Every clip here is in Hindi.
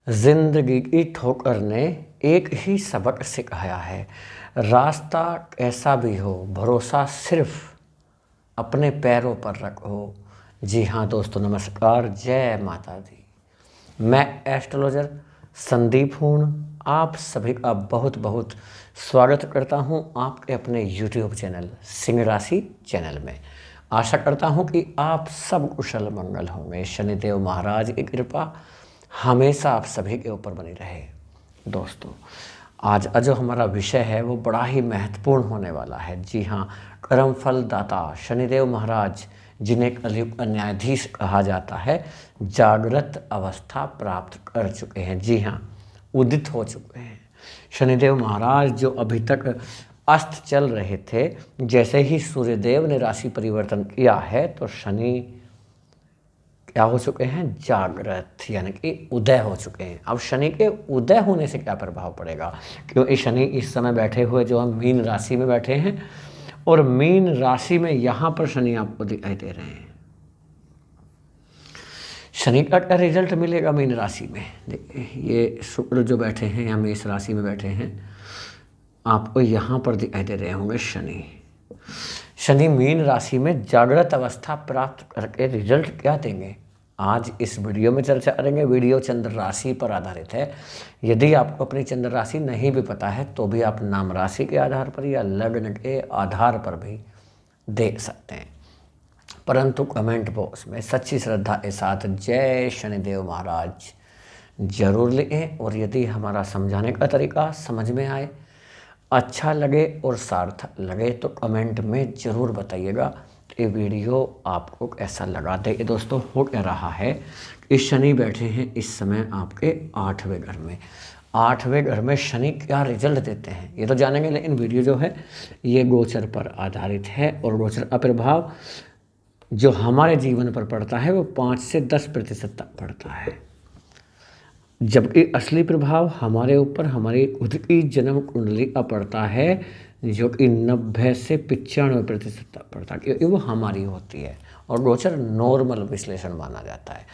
जिंदगी की ठोकर ने एक ही सबक सिखाया है, रास्ता कैसा भी हो भरोसा सिर्फ अपने पैरों पर रखो। जी हाँ दोस्तों, नमस्कार, जय माता दी। मैं एस्ट्रोलॉजर संदीप हूँ, आप सभी का बहुत बहुत स्वागत करता हूँ आपके अपने यूट्यूब चैनल सिंह राशि चैनल में। आशा करता हूँ कि आप सब कुशल मंगल होंगे। शनिदेव महाराज की कृपा हमेशा आप सभी के ऊपर बनी रहे। दोस्तों, आज जो हमारा विषय है वो बड़ा ही महत्वपूर्ण होने वाला है। जी हाँ, कर्मफल दाता शनिदेव महाराज, जिन्हें कलयुग का न्यायाधीश कहा जाता है, जागृत अवस्था प्राप्त कर चुके हैं। जी हाँ, उदित हो चुके हैं। शनिदेव महाराज जो अभी तक अस्त चल रहे थे, जैसे ही सूर्यदेव ने राशि परिवर्तन किया है तो शनि क्या हो चुके हैं, जागृत, यानी कि उदय हो चुके हैं। अब शनि के उदय होने से क्या प्रभाव पड़ेगा, क्योंकि शनि इस समय बैठे हुए जो हम मीन राशि में बैठे हैं, और मीन राशि में यहाँ पर शनि आपको दिखाई दे रहे हैं। शनि का क्या रिजल्ट मिलेगा मीन राशि में? देखिए, ये शुक्र जो बैठे हैं या मेष राशि में बैठे हैं, आपको यहाँ पर दिखाई दे रहे होंगे शनि मीन राशि में जागृत अवस्था प्राप्त करके रिजल्ट क्या देंगे, आज इस वीडियो में चर्चा करेंगे। वीडियो चंद्र राशि पर आधारित है। यदि आपको अपनी चंद्र राशि नहीं भी पता है तो भी आप नाम राशि के आधार पर या लग्न के आधार पर भी देख सकते हैं, परंतु कमेंट बॉक्स में सच्ची श्रद्धा के साथ जय शनिदेव महाराज जरूर लिखें। और यदि हमारा समझाने का तरीका समझ में आए, अच्छा लगे और सार्थक लगे तो कमेंट में ज़रूर बताइएगा ये वीडियो आपको कैसा लगा। देखिए दोस्तों, हो क्या रहा है कि शनि बैठे हैं इस समय आपके 8वें घर में। 8वें घर में शनि क्या रिजल्ट देते हैं ये तो जानेंगे, लेकिन वीडियो जो है ये गोचर पर आधारित है और गोचर का प्रभाव जो हमारे जीवन पर पड़ता है वो 5 से 10% तक पड़ता है, जबकि असली प्रभाव हमारे ऊपर हमारी खुद की जन्म कुंडली का पड़ता है, जो कि 90 से 95% तक पड़ता है, क्योंकि वो हमारी होती है और गोचर नॉर्मल विश्लेषण माना जाता है।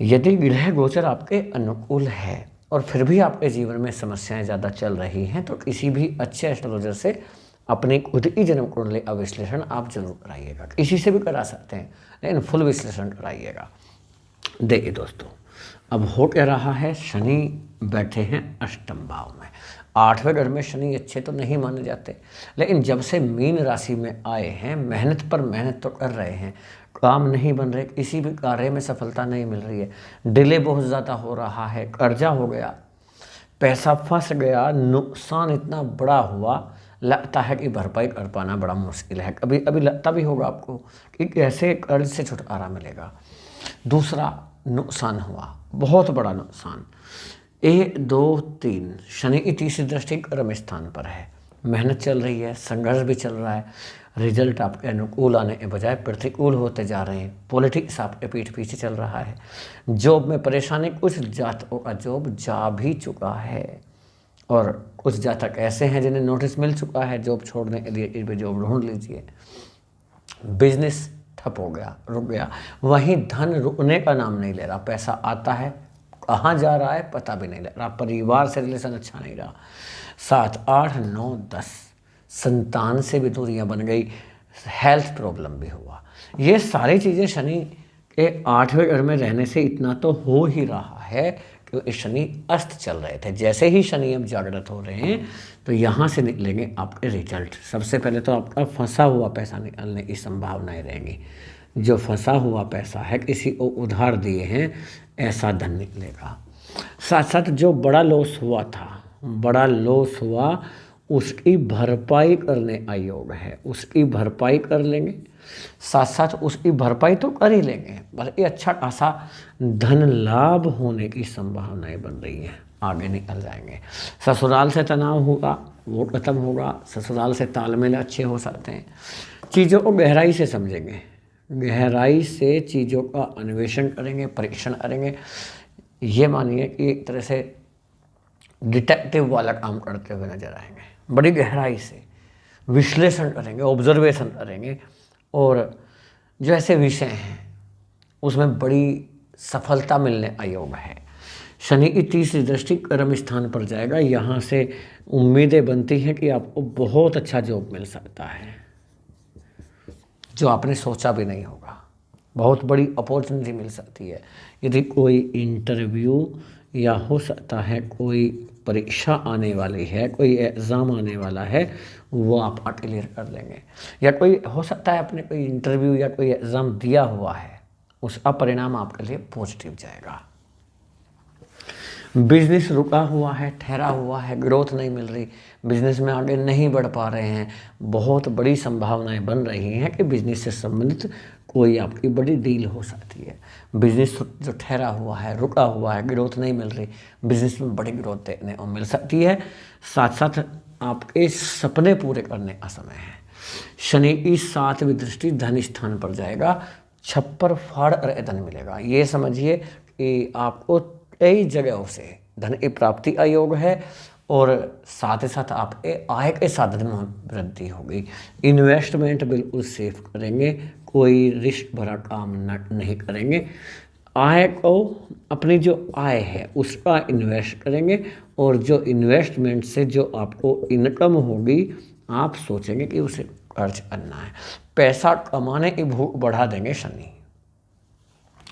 यदि ग्रह गोचर आपके अनुकूल है और फिर भी आपके जीवन में समस्याएं ज़्यादा चल रही हैं तो किसी भी अच्छे एस्ट्रोलॉजर से अपनी खुद की जन्म कुंडली का विश्लेषण आप जरूर कराइएगा। किसी से भी करा सकते हैं, लेकिन फुल विश्लेषण कराइएगा। देखिए दोस्तों, अब हो क्या रहा है, शनि बैठे हैं अष्टम भाव में। 8वें घर में शनि अच्छे तो नहीं माने जाते, लेकिन जब से मीन राशि में आए हैं मेहनत पर मेहनत तो कर रहे हैं, काम नहीं बन रहे, किसी भी कार्य में सफलता नहीं मिल रही है, डिले बहुत ज़्यादा हो रहा है, कर्जा हो गया, पैसा फंस गया, नुकसान इतना बड़ा हुआ, लगता है कि भरपाई कर पाना बड़ा मुश्किल है। कभी अभी लगता भी होगा आपको कि कैसे कर्ज से छुटकारा मिलेगा। दूसरा नुकसान हुआ, बहुत बड़ा नुकसान। 1 2 3 शनि की तीसरी दृष्टि कर्म स्थान पर है। मेहनत चल रही है, संघर्ष भी चल रहा है, रिजल्ट आपके अनुकूल आने के बजाय प्रतिकूल होते जा रहे हैं। पॉलिटिक्स आपके पीठ पीछे चल रहा है। जॉब में परेशानी, कुछ जातकों का जॉब जा भी चुका है और कुछ जातक ऐसे हैं जिन्हें नोटिस मिल चुका है जॉब छोड़ने के लिए, इस पर जॉब ढूंढ लीजिए। बिजनेस ठप हो गया, रुक गया। वहीं धन रुकने का नाम नहीं ले रहा, पैसा आता है, कहाँ जा रहा है पता भी नहीं लग रहा। परिवार से रिलेशन अच्छा नहीं रहा। 7 8 9 10 संतान से भी दूरियां बन गई, हेल्थ प्रॉब्लम भी हुआ। ये सारी चीज़ें शनि के 8वें घर में रहने से इतना तो हो ही रहा है, क्योंकि शनि अस्त चल रहे थे। जैसे ही शनि अब जागृत हो रहे हैं तो यहाँ से निकलेंगे आपके रिजल्ट। सबसे पहले तो आपका फंसा हुआ पैसा निकलने की संभावनाएं रहेंगी। जो फंसा हुआ पैसा है, किसी को उधार दिए हैं, ऐसा धन निकलेगा। साथ साथ जो बड़ा लॉस हुआ था, बड़ा लॉस हुआ, उसकी भरपाई करने का योग है, उसकी भरपाई कर लेंगे। साथ साथ उसकी भरपाई तो कर ही लेंगे, बल्कि अच्छा खासा धन लाभ होने की संभावनाएं बन रही हैं, आगे निकल जाएंगे। ससुराल से तनाव होगा, वो खत्म होगा। ससुराल से तालमेल अच्छे हो सकते हैं। चीज़ों को गहराई से समझेंगे, गहराई से चीज़ों का अन्वेषण करेंगे, परीक्षण करेंगे। ये मानिए कि एक तरह से डिटेक्टिव वाला काम करते हुए नजर आएंगे। बड़ी गहराई से विश्लेषण करेंगे, ऑब्जर्वेशन करेंगे, और जो ऐसे विषय हैं उसमें बड़ी सफलता मिलने का योग है। शनि की तीसरी दृष्टि कर्म स्थान पर जाएगा। यहाँ से उम्मीदें बनती हैं कि आपको बहुत अच्छा जॉब मिल सकता है, जो आपने सोचा भी नहीं होगा। बहुत बड़ी अपॉर्चुनिटी मिल सकती है। यदि कोई इंटरव्यू या हो सकता है कोई परीक्षा आने वाली है, कोई एग्ज़ाम आने वाला है, वो आप क्लियर कर लेंगे। या कोई हो सकता है आपने कोई इंटरव्यू या कोई एग्ज़ाम दिया हुआ है, उसका परिणाम आपके लिए पॉजिटिव जाएगा। बिजनेस रुका हुआ है, ठहरा हुआ है, ग्रोथ नहीं मिल रही, बिजनेस में आगे नहीं बढ़ पा रहे हैं, बहुत बड़ी संभावनाएं बन रही हैं कि बिजनेस से संबंधित कोई आपकी बड़ी डील हो सकती है। बिजनेस जो ठहरा हुआ है, रुका हुआ है, ग्रोथ नहीं मिल रही, बिजनेस में बड़ी ग्रोथ देखने को मिल सकती है। साथ साथ आपके सपने पूरे करने का समय है। शनि की 7वीं दृष्टि धन स्थान पर जाएगा। छप्पर फाड़ और धन मिलेगा। ये समझिए कि आपको कई जगहों से धन की प्राप्ति का योग है और साथ ही साथ आपके आय के साधन में वृद्धि होगी। इन्वेस्टमेंट बिल्कुल सेफ करेंगे, कोई रिस्क भरा काम नहीं करेंगे। आय को, अपनी जो आय है उसका इन्वेस्ट करेंगे और जो इन्वेस्टमेंट से जो आपको इनकम होगी आप सोचेंगे कि उसे खर्च करना है। पैसा कमाने की भूख बढ़ा देंगे शनि।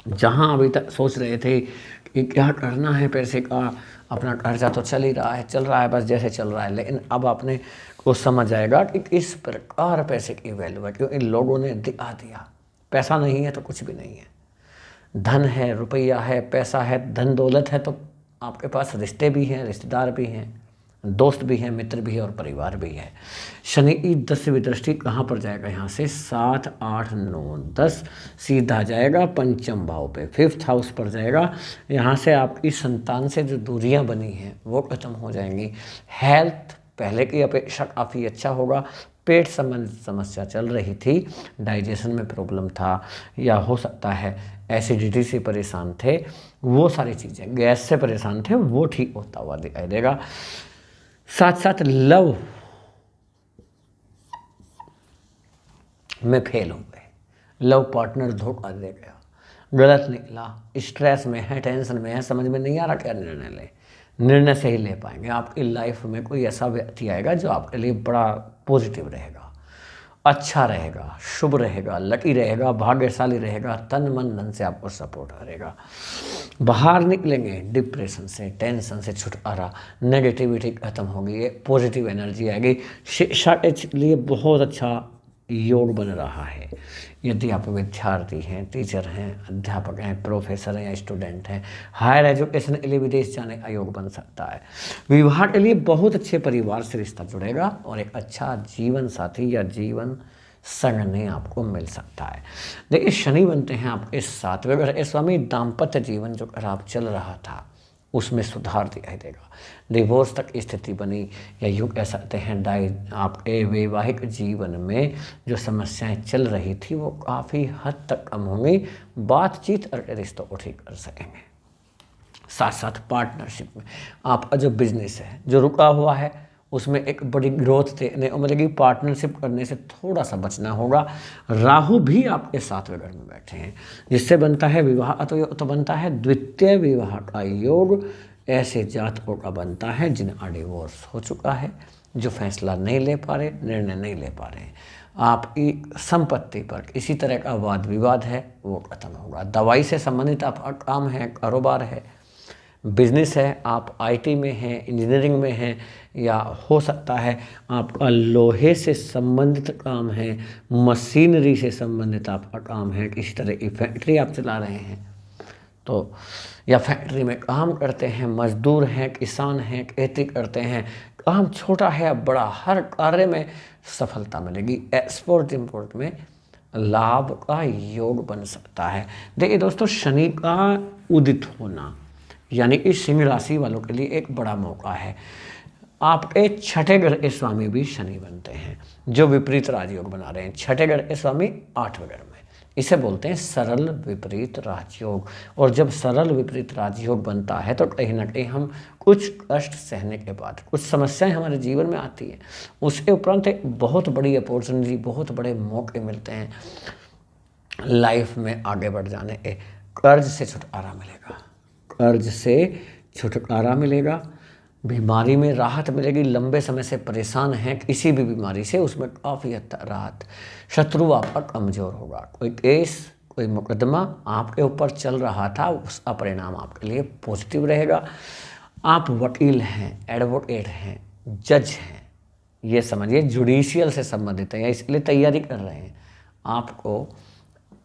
जहाँ अभी तक सोच रहे थे कि क्या करना है पैसे का, अपना खर्चा तो चल रहा है बस जैसे चल रहा है, लेकिन अब आपने को समझ आएगा कि किस प्रकार पैसे की वैल्यू है, क्योंकि लोगों ने दिखा दिया। पैसा नहीं है तो कुछ भी नहीं है। धन है, रुपया है, पैसा है, धन दौलत है तो आपके पास रिश्ते भी हैं, रिश्तेदार भी हैं, दोस्त भी हैं, मित्र भी है और परिवार भी है। शनि की 10वीं दृष्टि कहाँ पर जाएगा? यहाँ से 7, 8, 9, 10 सीधा जाएगा पंचम भाव पे, 5th हाउस पर जाएगा। यहाँ से आपकी संतान से जो दूरियां बनी हैं वो खत्म हो जाएंगी। हेल्थ पहले की अपेक्षा काफ़ी अच्छा होगा। पेट संबंधित समस्या चल रही थी, डाइजेशन में प्रॉब्लम था या हो सकता है एसिडिटी से परेशान थे, वो सारी चीज़ें, गैस से परेशान थे, वो ठीक होता हुआ दिखाई देगा। साथ साथ लव में फेल हो गए, लव पार्टनर धोखा दे गया, गलत निकला, स्ट्रेस में है, टेंशन में है, समझ में नहीं आ रहा क्या निर्णय ले, निर्णय से ही ले पाएंगे। आपकी लाइफ में कोई ऐसा व्यक्ति आएगा जो आपके लिए बड़ा पॉजिटिव रहेगा, अच्छा रहेगा, शुभ रहेगा, लकी रहेगा, भाग्यशाली रहेगा, तन मन धन से आपको सपोर्ट करेगा। बाहर निकलेंगे डिप्रेशन से, टेंशन से छुटकारा, नेगेटिविटी खत्म होगी, पॉजिटिव एनर्जी आएगी। शिक्षा के लिए बहुत अच्छा योग बन रहा है। यदि आप विद्यार्थी हैं, टीचर हैं, अध्यापक हैं, प्रोफेसर हैं या स्टूडेंट हैं, हायर एजुकेशन के लिए विदेश जाने का योग बन सकता है। विवाह के लिए बहुत अच्छे परिवार से रिश्ता जुड़ेगा और एक अच्छा जीवन साथी या जीवन संगनी आपको मिल सकता है। देखिए शनि बनते हैं आपके 7वें घर के स्वामी। दाम्पत्य जीवन जो खराब चल रहा था उसमें सुधार दिखाई देगा। डिवोर्स तक स्थिति बनी या यूँ कह सकते हैं आपके वैवाहिक जीवन में जो समस्याएं चल रही थी वो काफ़ी हद तक कम होंगी। बातचीत और रिश्तों को ठीक कर सकेंगे। साथ साथ पार्टनरशिप में आपका जो बिजनेस है जो रुका हुआ है उसमें एक बड़ी ग्रोथ देखने को मिलेगी। पार्टनरशिप करने से थोड़ा सा बचना होगा। राहु भी आपके 7वें घर में बैठे हैं जिससे बनता है विवाह तो बनता है द्वितीय विवाह का योग। ऐसे जातकों का बनता है जिनका डिवोर्स हो चुका है, जो फैसला नहीं ले पा रहे, निर्णय नहीं ले पा रहे हैं। आपकी संपत्ति पर किसी तरह का वाद विवाद है वो खत्म होगा। दवाई से संबंधित आपका काम है, कारोबार है, बिजनेस है, आप आईटी में हैं, इंजीनियरिंग में हैं या हो सकता है आपका लोहे से संबंधित काम है, मशीनरी से संबंधित आपका काम है, किसी तरह की फैक्ट्री आप चला रहे हैं तो या फैक्ट्री में काम करते हैं, मजदूर हैं, किसान हैं, खेती करते हैं, काम छोटा है या बड़ा, हर कार्य में सफलता मिलेगी। एक्सपोर्ट इंपोर्ट में लाभ का योग बन सकता है। देखिए दोस्तों, शनि का उदित होना यानी कि सिंह राशि वालों के लिए एक बड़ा मौका है। आपके 6ठे घर के स्वामी भी शनि बनते हैं जो विपरीत राजयोग बना रहे हैं। 6ठे घर के स्वामी 8वें घर में, इसे बोलते हैं सरल विपरीत राजयोग। और जब सरल विपरीत राजयोग बनता है तो कहीं ना कहीं हम कुछ कष्ट सहने के बाद कुछ समस्याएं हमारे जीवन में आती हैं, उसके उपरांत एक बहुत बड़ी अपॉर्चुनिटी, बहुत बड़े मौके मिलते हैं लाइफ में आगे बढ़ जाने के। कर्ज से छुटकारा मिलेगा, कर्ज से छुटकारा मिलेगा, बीमारी में राहत मिलेगी। लंबे समय से परेशान हैं किसी भी बीमारी से, उसमें काफ़ी हद तक राहत। शत्रु आपका कमज़ोर होगा। कोई केस, कोई मुकदमा आपके ऊपर चल रहा था, उसका परिणाम आपके लिए पॉजिटिव रहेगा। आप वकील हैं, एडवोकेट हैं, जज हैं, ये समझिए जुडिशियल से संबंधित हैं, इसलिए तैयारी कर रहे हैं।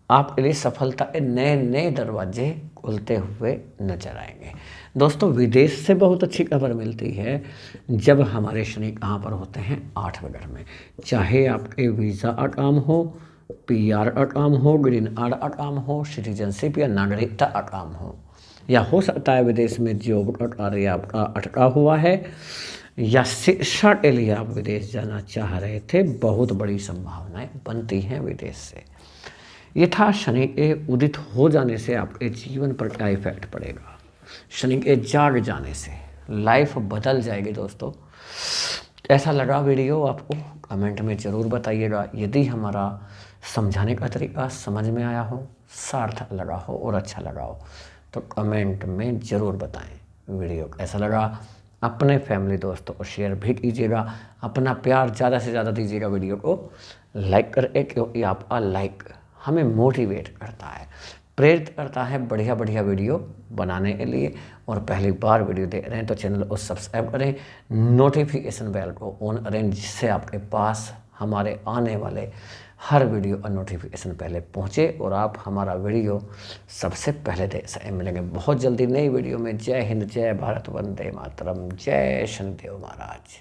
आपके लिए सफलता के नए नए दरवाजे खुलते हुए नजर आएंगे। दोस्तों, विदेश से बहुत अच्छी खबर मिलती है जब हमारे शनि कहाँ पर होते हैं, 8वें घर में। चाहे आपके वीज़ा का काम हो, PR का काम हो, ग्रीन कार्ड का काम हो, सिटीजनशिप या नागरिकता का काम हो, या हो सकता है विदेश में जॉब का कार्य आपका अटका हुआ है, या शिक्षा के लिए आप विदेश जाना चाह रहे थे, बहुत बड़ी संभावनाएं बनती हैं विदेश से। ये था शनि के उदित हो जाने से आपके जीवन पर क्या इफेक्ट पड़ेगा। शनि के जाग जाने से लाइफ बदल जाएगी। दोस्तों, ऐसा लगा वीडियो आपको कमेंट में ज़रूर बताइएगा। यदि हमारा समझाने का तरीका समझ में आया हो, सार्थक लगा हो और अच्छा लगा हो तो कमेंट में ज़रूर बताएं। वीडियो कैसा लगा अपने फैमिली दोस्तों को शेयर भी कीजिएगा। अपना प्यार ज़्यादा से ज़्यादा दीजिएगा वीडियो को लाइक करके, क्योंकि आपका लाइक हमें मोटिवेट करता है, प्रेरित करता है बढ़िया बढ़िया वीडियो बनाने के लिए। और पहली बार वीडियो देख रहे हैं तो चैनल को सब्सक्राइब करें, नोटिफिकेशन बेल को ऑन करें, जिससे आपके पास हमारे आने वाले हर वीडियो का नोटिफिकेशन पहले पहुंचे और आप हमारा वीडियो सबसे पहले देख सकें। मिलेंगे बहुत जल्दी नई वीडियो में। जय हिंद, जय भारत, वंदे मातरम, जय शनिदेव महाराज।